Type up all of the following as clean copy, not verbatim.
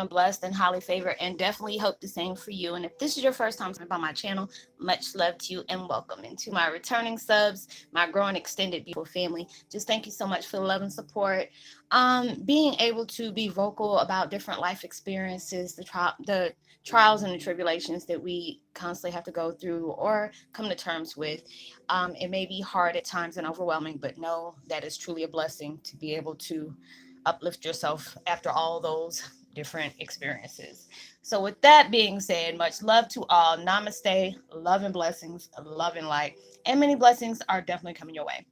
blessed and highly favored, and definitely hope the same for you. And if this is your first time by my channel, much love to you and welcome. And to my returning subs, my growing extended beautiful family, just thank you so much for the love and support. Being able to be vocal about different life experiences, the trials and the tribulations that we constantly have to go through or come to terms with. It may be hard at times and overwhelming, but know that it's truly a blessing to be able to uplift yourself after all those different experiences. So, with that being said, much love to all. Namaste, love and blessings, love and light, and many blessings are definitely coming your way.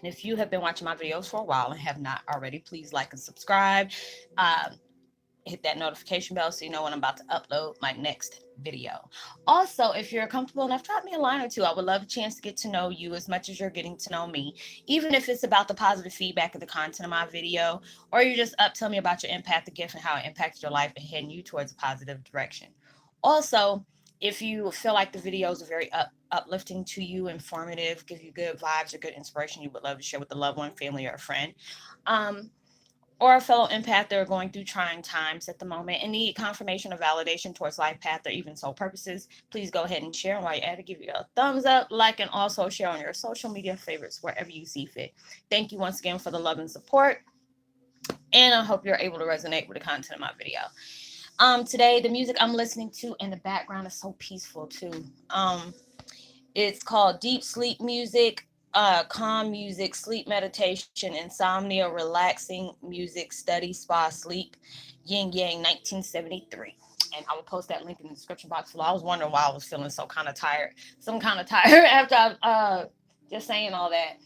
And if you have been watching my videos for a while and have not already, please like and subscribe. Um, Hit that notification bell so you know when I'm about to upload my next video. Also, if you're comfortable enough, drop me a line or two. I would love a chance to get to know you as much as you're getting to know me, even if it's about the positive feedback of the content of my video, or you're just up telling me about your empathic gift and how it impacted your life and heading you towards a positive direction. Also, if you feel like the videos are very uplifting to you, informative, give you good vibes or good inspiration, you would love to share with a loved one, family, or a friend. Um, or a fellow empath that are going through trying times at the moment and need confirmation or validation towards life path or even soul purposes, please go ahead and share. And while you're at it, give you a thumbs up, like, and also share on your social media favorites wherever you see fit. Thank you once again for the love and support. And I hope you're able to resonate with the content of my video. Today, the music I'm listening to in the background is so peaceful too. It's called Deep Sleep Music, Calm Music, Sleep Meditation, Insomnia, Relaxing Music, Study, Spa, Sleep, Yin Yang 1973. And I will post that link in the description box below. I was wondering why I was feeling so kind of tired. Some kind of tired after I just saying all that.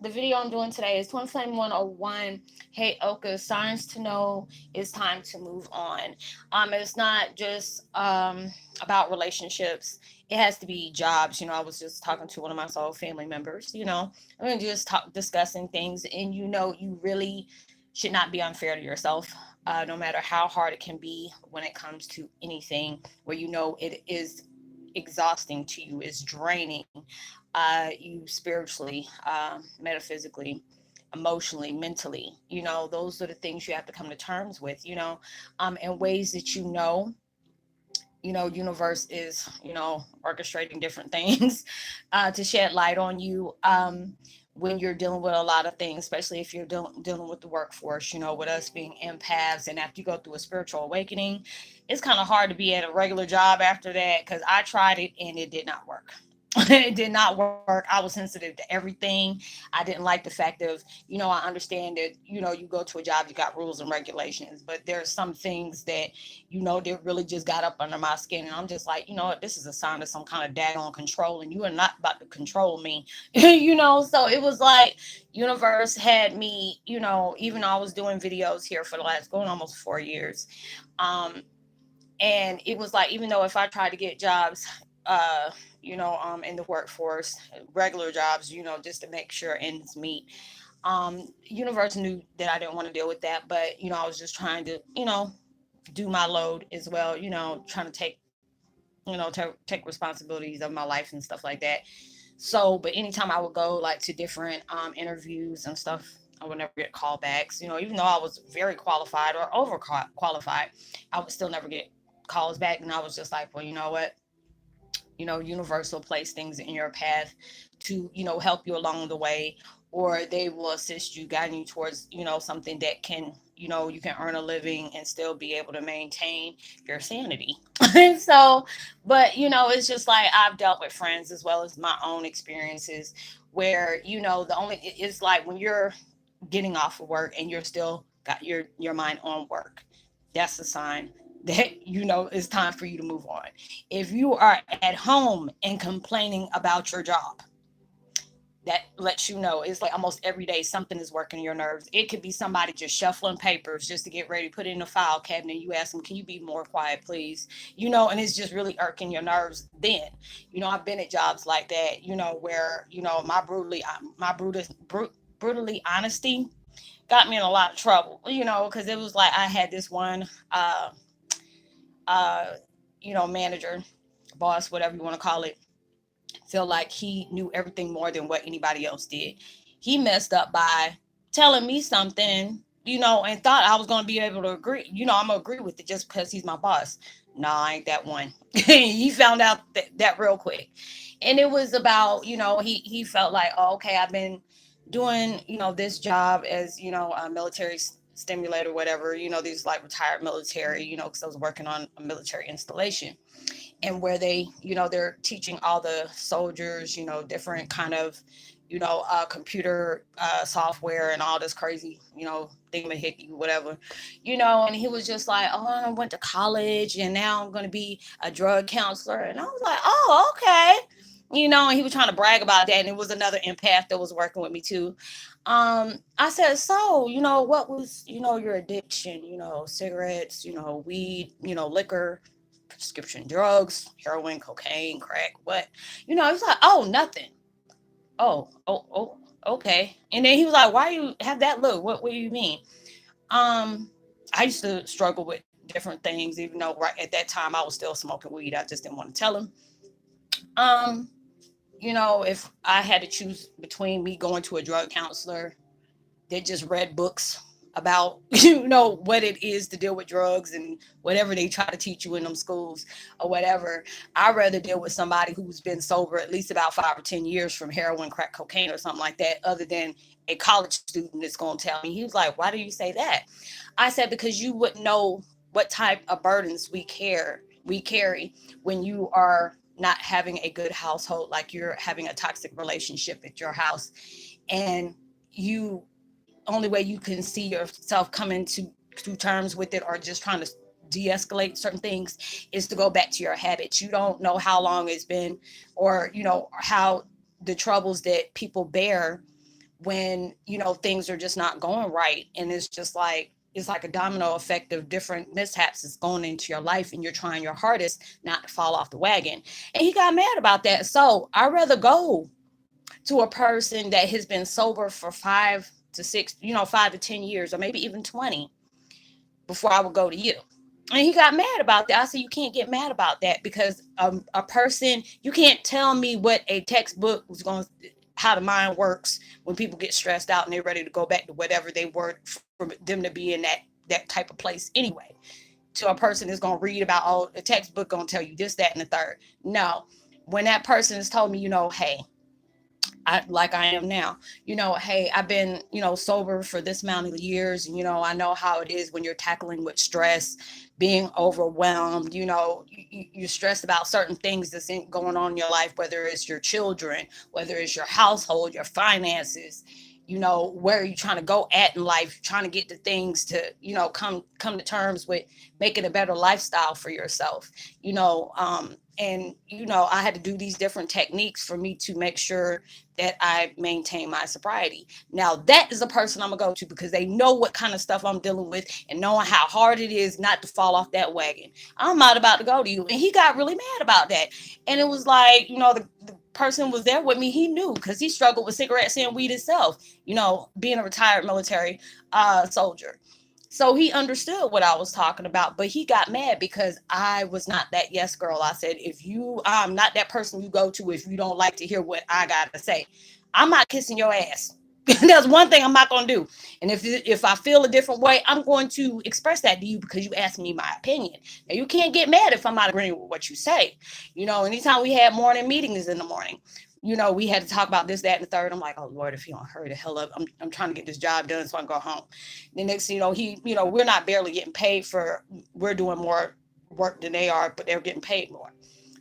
The video I'm doing today is Twin Flame 101. Heyoka, Signs to Know It's Time to Move On. It's not just about relationships. It has to be jobs. I was just talking to one of my soul family members, I mean, just discussing things, and you really should not be unfair to yourself, no matter how hard it can be when it comes to anything where it is exhausting to you, is draining you spiritually, metaphysically, emotionally, mentally. Those are the things you have to come to terms with, in ways that universe is orchestrating different things to shed light on you when you're dealing with a lot of things, especially if you're dealing with the workforce. With us being empaths, and after you go through a spiritual awakening, it's kind of hard to be at a regular job after that, because I tried it and it did not work. It did not work. I was sensitive to everything. I didn't like the fact of, I understand that, you go to a job, you got rules and regulations, but there's some things that, that really just got up under my skin. And I'm just like, what, this is a sign of some kind of daggone control, and you are not about to control me. So it was like universe had me, even though I was doing videos here for the last going almost 4 years. And it was like, even though if I tried to get jobs, in the workforce, regular jobs, just to make sure ends meet. Universe knew that I didn't want to deal with that, but I was just trying to, do my load as well, trying to take responsibilities of my life and stuff like that. So, but anytime I would go like to different interviews and stuff, I would never get callbacks. Even though I was very qualified or over qualified, I would still never get calls back. And I was just like, well, you know what? Universe will place things in your path to, help you along the way, or they will assist you, guiding you towards, something that can, you can earn a living and still be able to maintain your sanity. So, but, it's just like I've dealt with friends as well as my own experiences where, it's like when you're getting off of work and you're still got your mind on work, that's a sign that it's time for you to move on. If you are at home and complaining about your job, that lets you know it's like almost every day something is working your nerves. It could be somebody just shuffling papers just to get ready, put it in a file cabinet. You ask them, can you be more quiet, please? And it's just really irking your nerves. Then, I've been at jobs like that, where, brutally honesty got me in a lot of trouble, because it was like I had this one, uh, manager, boss, whatever you want to call it, feel like he knew everything more than what anybody else did. He messed up by telling me something and thought I was gonna be able to agree. I'm gonna agree with it just because he's my boss. No, I ain't that one. He found out that real quick, and it was about he felt like, oh, okay, I've been doing this job as a military stimulator, whatever. These like retired military. Because I was working on a military installation, and where they're teaching all the soldiers different kind of computer software and all this crazy thingamahickey whatever. And he was just like, oh, I went to college and now I'm going to be a drug counselor. And I was like, oh, okay. And he was trying to brag about that, and it was another empath that was working with me too. I said, so what was your addiction? Cigarettes, weed, liquor, prescription drugs, heroin, cocaine, crack, what? He's like, oh, nothing. Oh, okay. And then he was like, why you have that look? What do you mean? Um, I used to struggle with different things, even though right at that time I was still smoking weed. I just didn't want to tell him. Um, if I had to choose between me going to a drug counselor that just read books about what it is to deal with drugs and whatever they try to teach you in them schools or whatever, I'd rather deal with somebody who's been sober at least about 5 or 10 years from heroin, crack cocaine, or something like that, other than a college student that's going to tell me. He was like, why do you say that? I said, because you wouldn't know what type of burdens we carry when you are not having a good household, like you're having a toxic relationship at your house, and you only way you can see yourself coming to terms with it, or just trying to de-escalate certain things, is to go back to your habits. You don't know how long it's been, or how the troubles that people bear when things are just not going right, and it's like a domino effect of different mishaps that's going into your life, and you're trying your hardest not to fall off the wagon. And he got mad about that. So I'd rather go to a person that has been sober for 5 to 6, 5 to 10 years, or maybe even 20, before I would go to you. And he got mad about that. I said, you can't get mad about that, because a person, you can't tell me what a textbook was going to, how the mind works when people get stressed out and they're ready to go back to whatever they were, for them to be in that type of place anyway. To a person that's going to read about, oh, the textbook going to tell you this, that, and the third. No. When that person has told me, hey, like I am now, hey, I've been, sober for this amount of years. And, I know how it is when you're tackling with stress, being overwhelmed, you're stressed about certain things that's going on in your life, whether it's your children, whether it's your household, your finances, where you're trying to go at in life, trying to get the things to, come to terms with making a better lifestyle for yourself, and I had to do these different techniques for me to make sure that I maintain my sobriety. Now that is a person I'm gonna go to, because they know what kind of stuff I'm dealing with, and knowing how hard it is not to fall off that wagon. I'm not about to go to you. And he got really mad about that. And it was like, the person was there with me. He knew, because he struggled with cigarettes and weed himself, being a retired military soldier. So he understood what I was talking about, but he got mad because I was not that yes girl. I said, I'm not that person you go to if you don't like to hear what I got to say. I'm not kissing your ass. That's one thing I'm not going to do. And if I feel a different way, I'm going to express that to you, because you asked me my opinion. Now, you can't get mad if I'm not agreeing with what you say. Anytime we had morning meetings in the morning, we had to talk about this, that, and the third. I'm like, oh Lord, if he don't hurry the hell up, I'm trying to get this job done so I can go home. The next, we're not barely getting paid we're doing more work than they are, but they're getting paid more.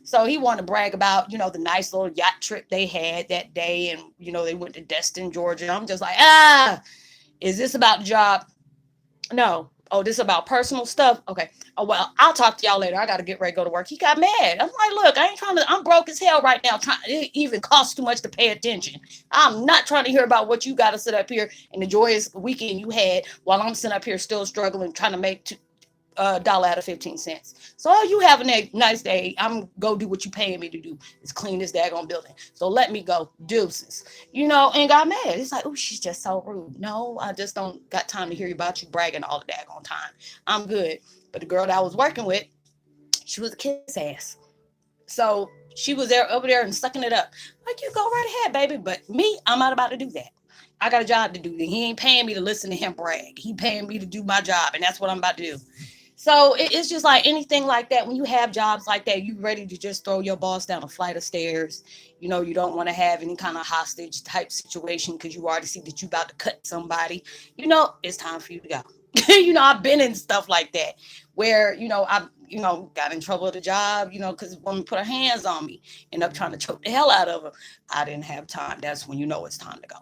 So he wanted to brag about, the nice little yacht trip they had that day. And, they went to Destin, Georgia. I'm just like, is this about the job? No. Oh, this is about personal stuff? Okay. Oh, well, I'll talk to y'all later. I got to get ready to go to work. He got mad. I'm like, look, I'm broke as hell right now. It even costs too much to pay attention. I'm not trying to hear about what you got to sit up here and the joyous weekend you had, while I'm sitting up here still struggling, trying to make $1 out of 15 cents. So you have a nice day. I'm go do what you paying me to do. Is clean this daggone building. So let me go. Deuces. And got mad. It's like, oh, she's just so rude. No, I just don't got time to hear about you bragging all the daggone time. I'm good. But the girl that I was working with, she was a kiss ass. So she was there over there and sucking it up. Like, you go right ahead, baby. But me, I'm not about to do that. I got a job to do. He ain't paying me to listen to him brag. He paying me to do my job, and that's what I'm about to do. So it's just like anything like that. When you have jobs like that, you ready to just throw your boss down a flight of stairs. You don't want to have any kind of hostage type situation because you already see that you about to cut somebody. It's time for you to go. I've been in stuff like that where, I, got in trouble at the job, because a woman put her hands on me, end up trying to choke the hell out of her. I didn't have time. That's when you know it's time to go.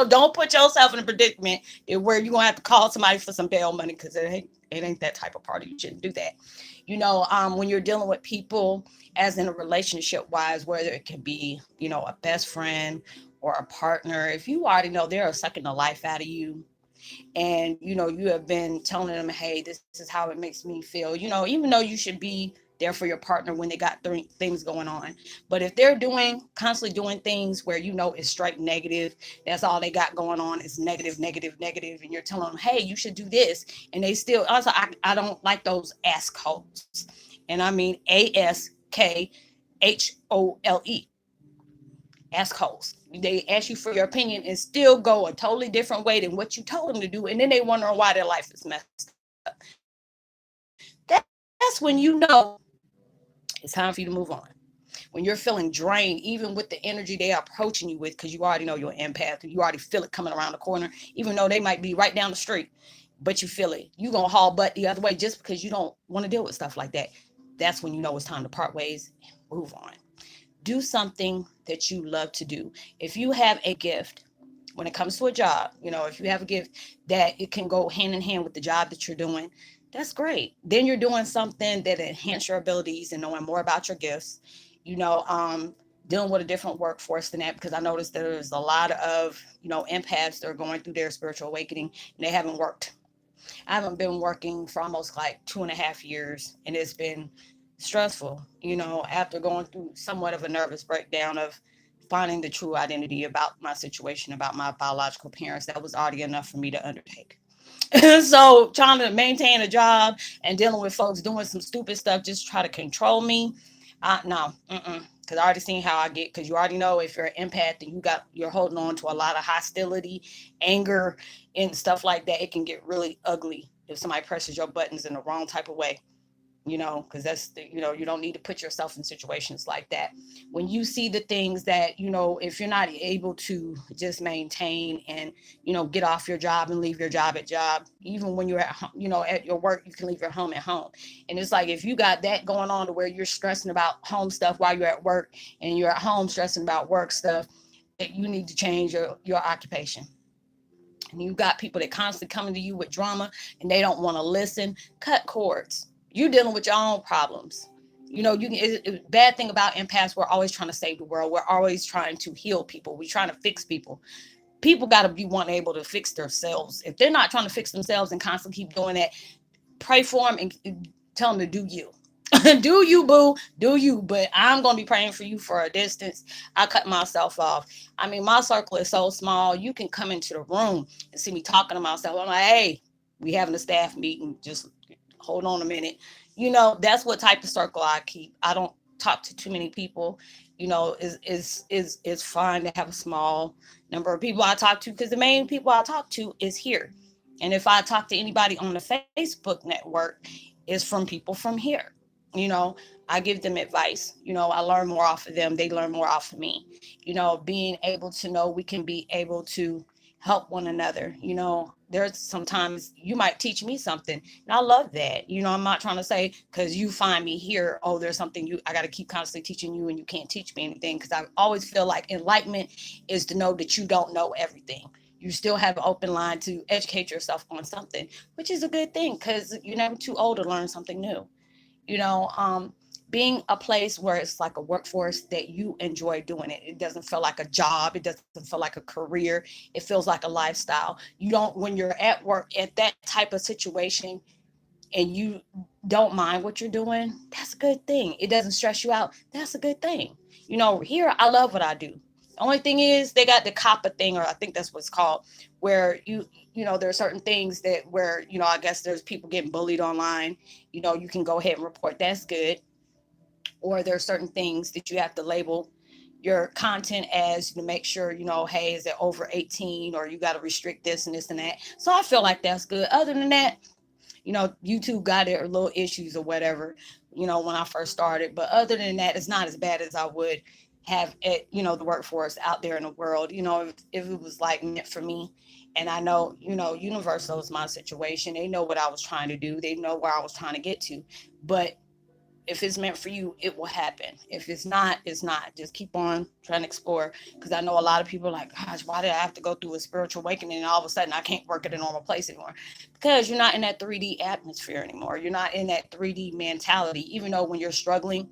Don't put yourself in a predicament where you're gonna have to call somebody for some bail money because it ain't that type of party. You shouldn't do that. When you're dealing with people, as in a relationship wise, whether it can be, a best friend or a partner, if you already know they're sucking the life out of you, and you have been telling them, hey, this is how it makes me feel, even though you should be there for your partner when they got things going on. But if they're constantly doing things where it's straight negative, that's all they got going on is negative, negative, negative, and you're telling them, hey, you should do this, and they still also, I don't like those assholes, and I mean ASKHOLE, assholes. They ask you for your opinion and still go a totally different way than what you told them to do, and then they wonder why their life is messed up. That's when it's time for you to move on. When you're feeling drained, even with the energy they are approaching you with, because you already know you're an empath, you already feel it coming around the corner, even though they might be right down the street, but you feel it. You're going to haul butt the other way just because you don't want to deal with stuff like that. That's when you know it's time to part ways and move on. Do something that you love to do. If you have a gift, when it comes to a job, if you have a gift that it can go hand in hand with the job that you're doing, that's great. Then you're doing something that enhance your abilities and knowing more about your gifts, you know, um, dealing with a different workforce than that, because I noticed there's a lot of, empaths that are going through their spiritual awakening and they haven't worked. I haven't been working for almost like 2.5 years, and it's been stressful, after going through somewhat of a nervous breakdown of finding the true identity about my situation, about my biological parents. That was already enough for me to undertake. So trying to maintain a job and dealing with folks doing some stupid stuff just try to control me. No, because I already seen how I get. Because you already know if you're an empath and you're holding on to a lot of hostility, anger, and stuff like that, it can get really ugly if somebody presses your buttons in the wrong type of way, because you don't need to put yourself in situations like that. When you see the things that, if you're not able to just maintain and, get off your job and leave your job at job, even when you're at your work, you can leave your home at home. And it's like, if you got that going on to where you're stressing about home stuff while you're at work and you're at home stressing about work stuff, that you need to change your occupation. And you got people that constantly coming to you with drama and they don't want to listen. Cut cords. You're dealing with your own problems. Bad thing about empaths, we're always trying to save the world. We're always trying to heal people. We're trying to fix people. People got to be one able to fix themselves. If they're not trying to fix themselves and constantly keep doing that, pray for them and tell them to do you. Do you, boo? Do you? But I'm gonna be praying for you for a distance. I cut myself off. I mean, my circle is so small. You can come into the room and see me talking to myself. I'm like, hey, we having a staff meeting. Just hold on a minute. That's what type of circle I keep. I don't talk to too many people. Is fine to have a small number of people I talk to, because the main people I talk to is here. And if I talk to anybody on the Facebook network, it's from people from here. you know I give them advice. I learn more off of them, they learn more off of me. Being able to know we can be able to help one another. There's sometimes you might teach me something, and I love that. I'm not trying to say because you find me here, oh, there's something I got to keep constantly teaching you and you can't teach me anything, because I always feel like enlightenment is to know that you don't know everything. You still have an open line to educate yourself on something, which is a good thing, because you're never too old to learn something new. you know um being a place where it's like a workforce that you enjoy doing it. It doesn't feel like a job, it doesn't feel like a career, it feels like a lifestyle. You don't, when you're at work at that type of situation and you don't mind what you're doing, that's a good thing. It doesn't stress you out, that's a good thing. Here I love what I do. The only thing is they got the COPPA thing, or I think that's what it's called, where there are certain things that where I guess there's people getting bullied online. You can go ahead and report, that's good. Or there are certain things that you have to label, your content as to make sure, hey, is it over 18, or you got to restrict this and this and that. So I feel like that's good. Other than that, YouTube got their little issues or whatever, when I first started. But other than that, it's not as bad as I would have it, the workforce out there in the world. If it was like meant for me, and I know, Universal is my situation. They know what I was trying to do. They know where I was trying to get to. But if it's meant for you, it will happen. If it's not, it's not. Just keep on trying to explore. Because I know a lot of people are like, gosh, why did I have to go through a spiritual awakening and all of a sudden I can't work at a normal place anymore? Because you're not in that 3D atmosphere anymore. You're not in that 3D mentality. Even though when you're struggling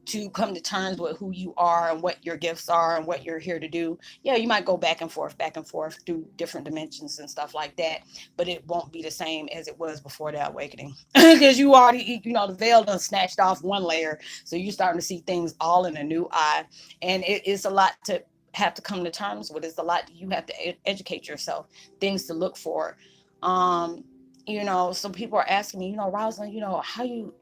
to come to terms with who you are and what your gifts are and what you're here to do. Yeah, you might go back and forth through different dimensions and stuff like that, but it won't be the same as it was before that awakening. Because you already, the veil done snatched off one layer. So you're starting to see things all in a new eye. And it's a lot to have to come to terms with. It's a lot you have to educate yourself, things to look for. Some people are asking me, Roslynn, how you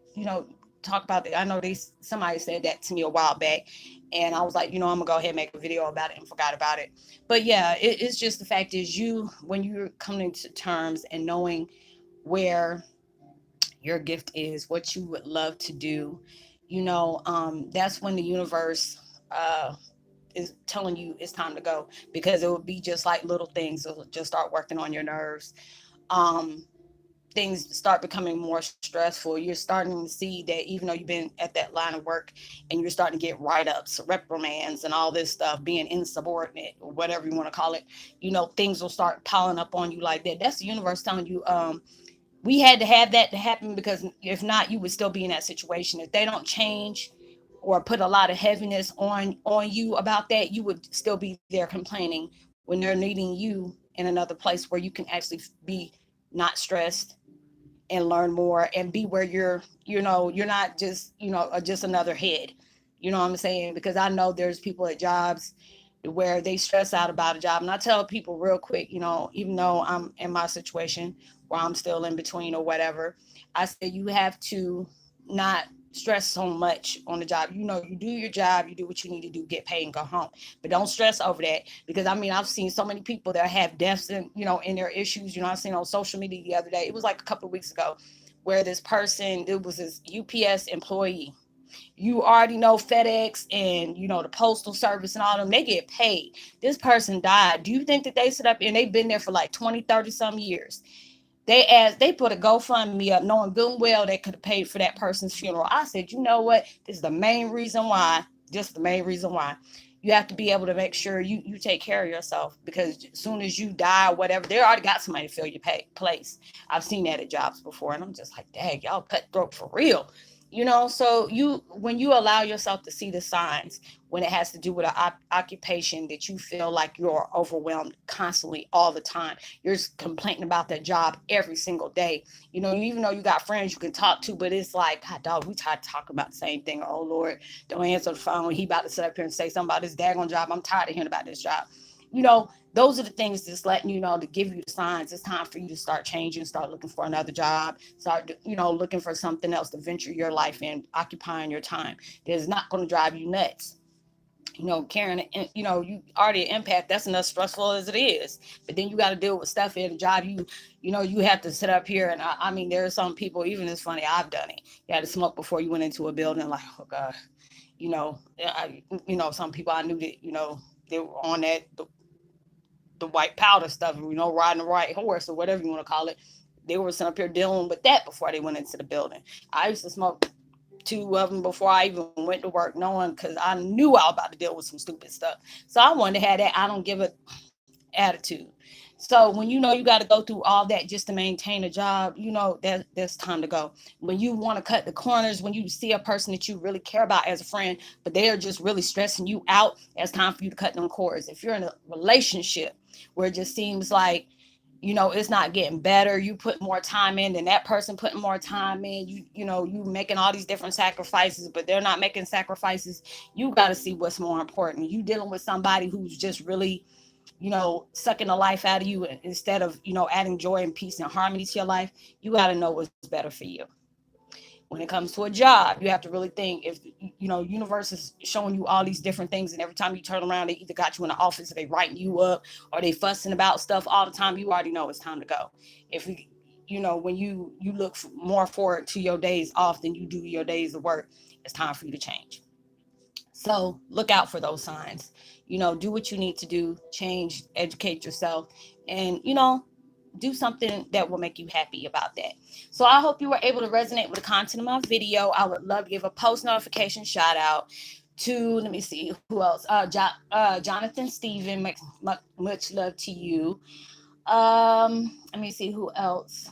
talk about it. I know somebody said that to me a while back, and I was like, I'm gonna go ahead and make a video about it and forgot about it. But yeah, it's just the fact is when you're coming to terms and knowing where your gift is, what you would love to do, that's when the universe is telling you it's time to go, because it will be just like little things. It'll just start working on your nerves. Um, Things start becoming more stressful. You're starting to see that even though you've been at that line of work and you're starting to get write-ups, reprimands, and all this stuff, being insubordinate or whatever you want to call it, things will start piling up on you like that. That's the universe telling you, we had to have that to happen, because if not, you would still be in that situation. If they don't change or put a lot of heaviness on you about that, you would still be there complaining when they're needing you in another place where you can actually be not stressed and learn more and be where you're not just just another head. You know what I'm saying? Because I know there's people at jobs where they stress out about a job, and I tell people real quick, even though I'm in my situation where I'm still in between or whatever, I say you have to not stress so much on the job. You do your job, you do what you need to do, get paid and go home. But don't stress over that, because I mean, I've seen so many people that have deaths and in their issues. I seen on social media the other day, it was like a couple of weeks ago, where this person, it was this UPS employee. You already know FedEx and the postal service and all them, they get paid. This person died. Do you think that they sit up and they've been there for like 20, 30 some years? They put a GoFundMe up knowing good and well they could have paid for that person's funeral. I said, you know what? This is the main reason why. Just the main reason why. You have to be able to make sure you take care of yourself, because as soon as you die or whatever, they already got somebody to fill your place. I've seen that at jobs before, and I'm just like, dang, y'all cutthroat for real. So when you allow yourself to see the signs, when it has to do with an occupation that you feel like you're overwhelmed constantly all the time, you're complaining about that job every single day, even though you got friends you can talk to, but it's like, God, dog, we tired of talking about the same thing. Oh Lord, don't answer the phone, he about to sit up here and say something about this daggone job. I'm tired of hearing about this job. Those are the things that's letting to give you the signs. It's time for you to start changing, start looking for another job, start looking for something else to venture your life in, occupying your time that is not going to drive you nuts. Carrying, you already an empath, that's enough stressful as it is. But then you got to deal with stuff in a job. You have to sit up here, and I mean, there are some people, even it's funny, I've done it. You had to smoke before you went into a building, like, oh God, some people I knew that, they were on the white powder stuff, riding the right horse or whatever you want to call it. They were sitting up here dealing with that before they went into the building. I used to smoke two of them before I even went to work, knowing, because I knew I was about to deal with some stupid stuff. So I wanted to have that I don't give a attitude. So when you got to go through all that just to maintain a job, that there's time to go. When you want to cut the corners, when you see a person that you really care about as a friend, but they are just really stressing you out, it's time for you to cut them cords. If you're in a relationship where it just seems like it's not getting better, you put more time in than that person putting more time in, you making all these different sacrifices, but they're not making sacrifices. You got to see what's more important. You dealing with somebody who's just really sucking the life out of you instead of adding joy and peace and harmony to your life. You got to know what's better for you. When it comes to a job, you have to really think if universe is showing you all these different things, and every time you turn around, they either got you in the office or they writing you up or they fussing about stuff all the time. You already know it's time to go. If when you look more forward to your days off than you do your days of work, it's time for you to change. So look out for those signs. Do what you need to do, change, educate yourself, and do something that will make you happy about that. So I hope you were able to resonate with the content of my video. I would love to give a post notification shout out to, let me see who else, Jonathan Steven. Much love to you. Let me see who else.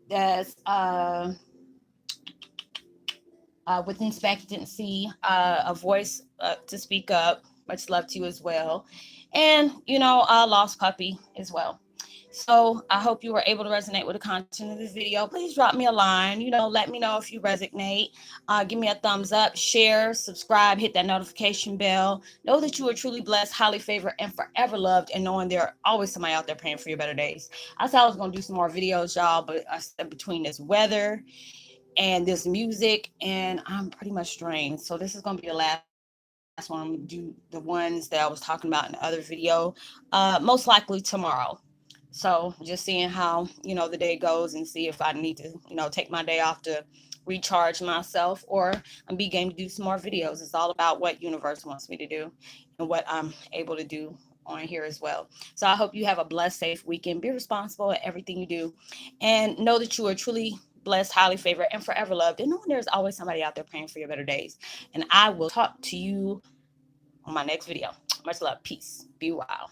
That's with expectancy, a voice to speak up. Much love to you as well. And, Lost Puppy as well. So I hope you were able to resonate with the content of this video. Please drop me a line. Let me know if you resonate. Give me a thumbs up, share, subscribe, hit that notification bell. Know that you are truly blessed, highly favored, and forever loved, and knowing there are always somebody out there praying for your better days. I said I was going to do some more videos, y'all, but I said between this weather and this music, and I'm pretty much drained. So this is going to be the last one. I'm going to do the ones that I was talking about in the other video, most likely tomorrow. So just seeing how, the day goes, and see if I need to, take my day off to recharge myself, or I'm be game to do some more videos. It's all about what universe wants me to do and what I'm able to do on here as well. So I hope you have a blessed, safe weekend. Be responsible at everything you do, and know that you are truly blessed, highly favored, and forever loved. And knowing there's always somebody out there praying for your better days. And I will talk to you on my next video. Much love. Peace. Be wild.